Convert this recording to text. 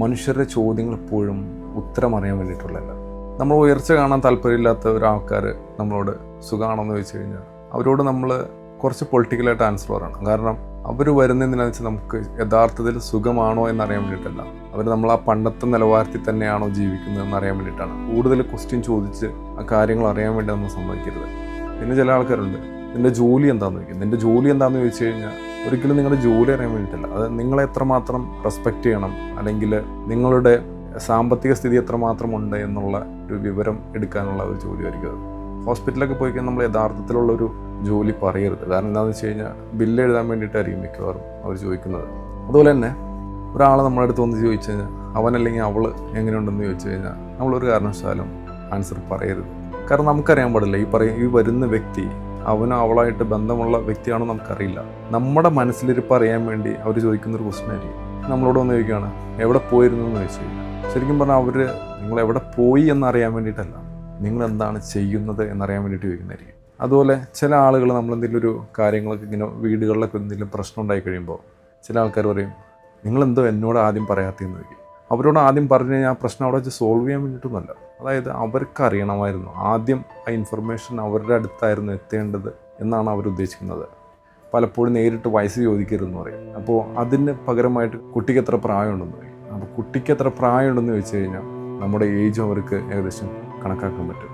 മനുഷ്യരുടെ ചോദ്യങ്ങൾ എപ്പോഴും ഉത്തരം അറിയാൻ വേണ്ടിയിട്ടുള്ളതല്ല. നമ്മൾ ഉയർച്ച കാണാൻ താല്പര്യമില്ലാത്ത ഒരാൾക്കാർ നമ്മളോട് സുഖമാണെന്ന് ചോദിച്ചു കഴിഞ്ഞാൽ അവരോട് നമ്മൾ കുറച്ച് പൊളിറ്റിക്കലായിട്ട് ആൻസർ പറയണം. കാരണം അവർ വരുന്നതിനെന്ന് വെച്ചാൽ നമുക്ക് യഥാർത്ഥത്തിൽ സുഖമാണോ എന്നറിയാൻ വേണ്ടിയിട്ടല്ല, അവർ നമ്മൾ ആ പണ്ടത്തെ നിലവാരത്തിൽ തന്നെയാണോ ജീവിക്കുന്നതെന്ന് അറിയാൻ വേണ്ടിയിട്ടാണ്. കൂടുതൽ ക്വസ്റ്റ്യൻ ചോദിച്ച് ആ കാര്യങ്ങൾ അറിയാൻ വേണ്ടി നമ്മൾ സമ്മതിക്കരുത്. പിന്നെ ചില ആൾക്കാരുണ്ട്, നിൻ്റെ ജോലി എന്താണെന്ന് ചോദിക്കും. നിൻ്റെ ജോലി എന്താണെന്ന് ചോദിച്ചു കഴിഞ്ഞാൽ ഒരിക്കലും നിങ്ങളുടെ ജോലി അറിയാൻ വേണ്ടിയിട്ടല്ല, അത് നിങ്ങളെ എത്രമാത്രം റെസ്പെക്റ്റ് ചെയ്യണം, അല്ലെങ്കിൽ നിങ്ങളുടെ സാമ്പത്തിക സ്ഥിതി എത്രമാത്രം ഉണ്ട് എന്നുള്ള ഒരു വിവരം എടുക്കാനുള്ള ഒരു ജോലിയായിരിക്കും അത്. ഹോസ്പിറ്റലൊക്കെ പോയി കഴിഞ്ഞാൽ നമ്മൾ യഥാർത്ഥത്തിലുള്ളൊരു ജോലി പറയരുത്. കാരണം എന്താണെന്ന് വെച്ച് കഴിഞ്ഞാൽ ബില്ല് എഴുതാൻ വേണ്ടിയിട്ടായിരിക്കും മിക്കവാറും അവർ ചോദിക്കുന്നത്. അതുപോലെ തന്നെ ഒരാളെ നമ്മുടെ അടുത്ത് വന്ന് ചോദിച്ചു കഴിഞ്ഞാൽ അവനല്ലെങ്കിൽ അവൾ എങ്ങനെയുണ്ടെന്ന് ചോദിച്ചു കഴിഞ്ഞാൽ നമ്മളൊരു കാരണവശാലും ആൻസർ പറയരുത്. കാരണം നമുക്കറിയാൻ പാടില്ല ഈ വരുന്ന വ്യക്തി അവനോ അവളായിട്ട് ബന്ധമുള്ള വ്യക്തിയാണോ നമുക്കറിയില്ല. നമ്മുടെ മനസ്സിലിരിപ്പ് അറിയാൻ വേണ്ടി അവർ ചോദിക്കുന്നൊരു ക്വസ്റ്റ്യൻ ആയിരിക്കും. നമ്മളോട് വന്ന് ചോദിക്കുകയാണ് എവിടെ പോയിരുന്നു എന്ന് ചോദിച്ചു കഴിഞ്ഞാൽ ശരിക്കും പറഞ്ഞാൽ അവർ നിങ്ങൾ എവിടെ പോയി എന്നറിയാൻ വേണ്ടിയിട്ടല്ല, നിങ്ങൾ എന്താണ് ചെയ്യുന്നത് എന്നറിയാൻ വേണ്ടിയിട്ട് ചോദിക്കുന്നതായിരിക്കും. അതുപോലെ ചില ആളുകൾ നമ്മളെന്തെങ്കിലും ഒരു കാര്യങ്ങളൊക്കെ ഇങ്ങനെ വീടുകളിലൊക്കെ എന്തെങ്കിലും പ്രശ്നം ഉണ്ടായി കഴിയുമ്പോൾ ചില ആൾക്കാർ പറയും നിങ്ങളെന്തോ എന്നോട് ആദ്യം പറയാത്തതെന്ന് ചോദിക്കും. അവരോട് ആദ്യം പറഞ്ഞു കഴിഞ്ഞാൽ ആ പ്രശ്നം അവിടെ വെച്ച് സോൾവ് ചെയ്യാൻ വേണ്ടിയിട്ടൊന്നുമല്ല. അതായത് അവർക്ക് അറിയണമായിരുന്നു, ആദ്യം ആ ഇൻഫർമേഷൻ അവരുടെ അടുത്തായിരുന്നു എത്തേണ്ടത് എന്നാണ് അവരുദ്ദേശിക്കുന്നത്. പലപ്പോഴും നേരിട്ട് വയസ്സ് ചോദിക്കരുതെന്ന് പറയും. അപ്പോൾ അതിന് പകരമായിട്ട് കുട്ടിക്ക് എത്ര പ്രായമുണ്ടെന്ന് പറയും. അപ്പോൾ കുട്ടിക്ക് എത്ര പ്രായമുണ്ടെന്ന് ചോദിച്ചു കഴിഞ്ഞാൽ നമ്മുടെ ഏജും അവർക്ക് ഏകദേശം കണക്കാക്കാൻ പറ്റും.